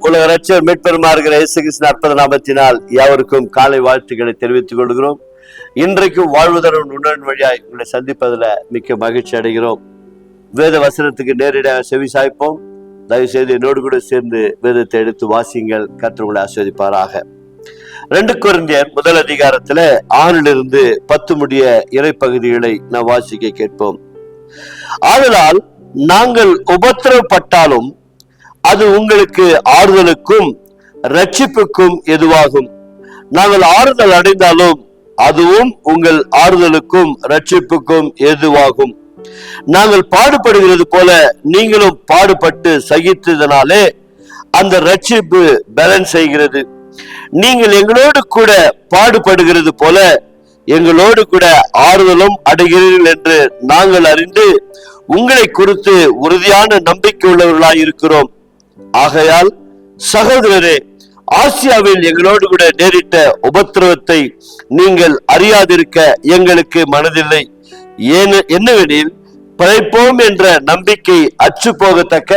உலக ரட்சகர் மீட்பெருமா இருக்கிற இயேசு கிறிஸ்துவின் அற்புத நாமத்தினால் யாவருக்கும் காலை வாழ்த்துக்களை தெரிவித்துக் கொள்கிறோம். இன்றைக்கும் வாழ்வுதரும் உணர்வின் வழியாய் உங்களை சந்திப்பதில் மிக்க மகிழ்ச்சி அடைகிறோம். வேத வசனத்துக்கு நேரடியாக செவி சாய்ப்போம். தயவு செய்து என்னோடு கூட சேர்ந்து வேதத்தை எடுத்து வாசியுங்கள். கர்த்தர் உங்களை ஆசீர்வதிப்பாராக. 2 கொரிந்தியர் 1 அதிகாரத்துல 6 10 முடிய இறை பகுதிகளை நாம் வாசிக்க கேட்போம். ஆதலால் நாங்கள் உபத்திரவப்பட்டாலும் அது உங்களுக்கு ஆறுதலுக்கும் ரட்சிப்புக்கும் எதுவாகும். நாங்கள் ஆறுதல் அடைந்தாலும் அதுவும் உங்கள் ஆறுதலுக்கும் ரட்சிப்புக்கும் எதுவாகும். நாங்கள் பாடுபடுகிறது போல நீங்களும் பாடுபட்டு சகித்ததனாலே அந்த ரட்சிப்பு பலன் செய்கிறது. நீங்கள் எங்களோடு கூட பாடுபடுகிறது போல எங்களோடு கூட ஆறுதலும் அடைகிறீர்கள் என்று நாங்கள் அறிந்து உங்களை குறித்து உறுதியான நம்பிக்கை உள்ளவர்களாய் இருக்கிறோம். ஆகையால் சகோதரரே, ஆசியாவில் எங்களோடு கூட நேரிட்ட உபத்திரவத்தை நீங்கள் அறியாதிருக்க எங்களுக்கு மனதில்லை. என்னவெனில் பிழைப்போம் என்ற நம்பிக்கை அச்சு போகத்தக்க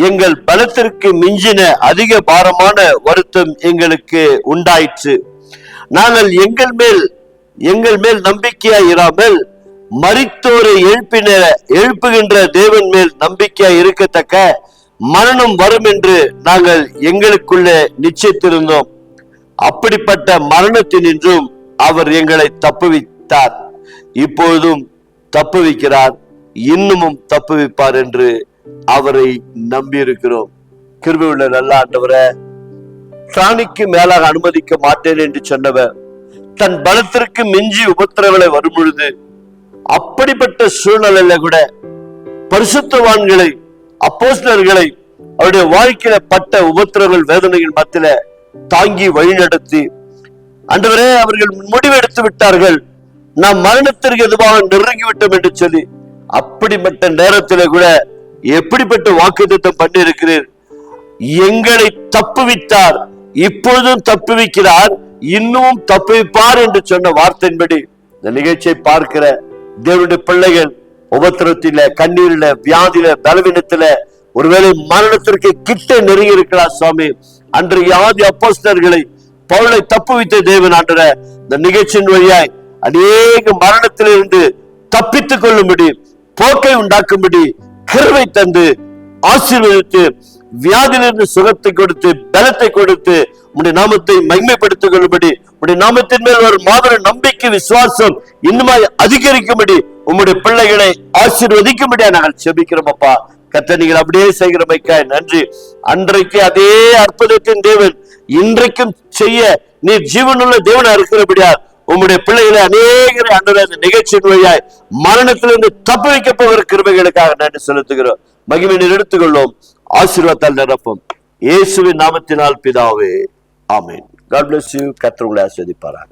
எங்கள் பலத்திற்கு மிஞ்சின அதிக பாரமான வருத்தம் எங்களுக்கு உண்டாயிற்று. நாங்கள் எங்கள் மேல் நம்பிக்கையாய் இராமல் மரித்தோரை எழுப்புகின்ற தேவன் மேல் நம்பிக்கையாய் இருக்கத்தக்க மரணம் வரும் என்று நாங்கள் எங்களுக்குள்ளே நிச்சயித்திருந்தோம். அப்படிப்பட்ட மரணத்தினின்றும் அவர் எங்களை தப்புவித்தார். இப்பொழுதும் தப்புவிக்கிறார், இன்னமும் தப்புவிப்பார் என்று அவரை நம்பியிருக்கிறோம். கிருபை உள்ள நல்ல ஆண்டவரே, பிராணிக்கு மேலாக அனுமதிக்க மாட்டேன் என்று சொன்னவர் தன் பலத்திற்கு மிஞ்சி உபத்திரவங்களை வரும் பொழுது, அப்படிப்பட்ட சூழ்நிலையில கூட பரிசுத்தவான்களை அப்போஸ்தலர்களை அவருடைய வாழ்க்கையில பட்ட உபத்திரவங்கள் வேதனைகள் மத்தியில தாங்கி வழிநடத்தி, ஆண்டவரே அவர்கள் முடிவெடுத்து விட்டார்கள், நாம் மரணத்திற்கு எதுவாக நெருங்கிவிட்டோம் என்று சொல்லி, அப்படிப்பட்ட நேரத்தில கூட எப்படிப்பட்ட வாக்குத்தத்தம் பண்ணி இருக்கிறீர். எங்களை தப்புவித்தார், இப்பொழுதும் தப்புவிக்கிறார், இன்னும் தப்புவிப்பார் என்று சொன்ன வார்த்தையின்படி இந்த நிகழ்ச்சியை பார்க்கிற தேவனுடைய பிள்ளைகள் உபத்திரத்தில, கண்ணீரில, வியாதியில, பலவீனத்தில, ஒருவேளை மரணத்திற்கு கிட்ட நெருங்கி இருக்கிறார் சுவாமி. அன்றைய ஆதி அப்போஸ்தலர்களை பவுலை தப்புவித்த தேவன் ஆண்டவரே, இந்த நிகழ்ச்சியின் வழியாய் அநேக மரணத்திலிருந்து தப்பித்துக் கொள்ளும்படி, போக்கை உண்டாக்கும்படி கிருபை தந்து ஆசீர்வதித்து, வியாதியிலிருந்து சுகத்தை கொடுத்து, பலத்தை கொடுத்து, உடைய நாமத்தை மகிமைப்படுத்திக் கொள்ளும்படி, உடைய நாமத்தின் மேல் ஒரு மாபெரும் நம்பிக்கை விசுவாசம் இன்னுமாய் அதிகரிக்கும்படி, உம்முடைய பிள்ளைகளை ஆசீர்வதிக்கும்படியா நாங்கள் செபிக்கிறோம். அப்பா கர்த்தர், நீங்கள் அப்படியே செய்கிறமைக்காய் நன்றி. அன்றைக்கு அதே அற்புதத்தின் தேவன் இன்றைக்கும் செய்ய நீர் ஜீவனுள்ள தேவனா இருக்கிறபடியா உம்முடைய பிள்ளைகளை அநேகரை அந்த நிகழ்ச்சியின் வழியாய் மரணத்திலிருந்து தப்பு வைக்க போகிற கிருபைகளுக்காக நன்றி செலுத்துகிறோம். மகிமை நீர் எடுத்துக்கொள்ளும், ஆசீர்வாதத்தால் நிரப்பும். இயேசுவின் நாமத்தினால் பிதாவே, ஆமென். God bless you. கர்த்தர் உங்களை ஆசீர்வதிப்பாராக.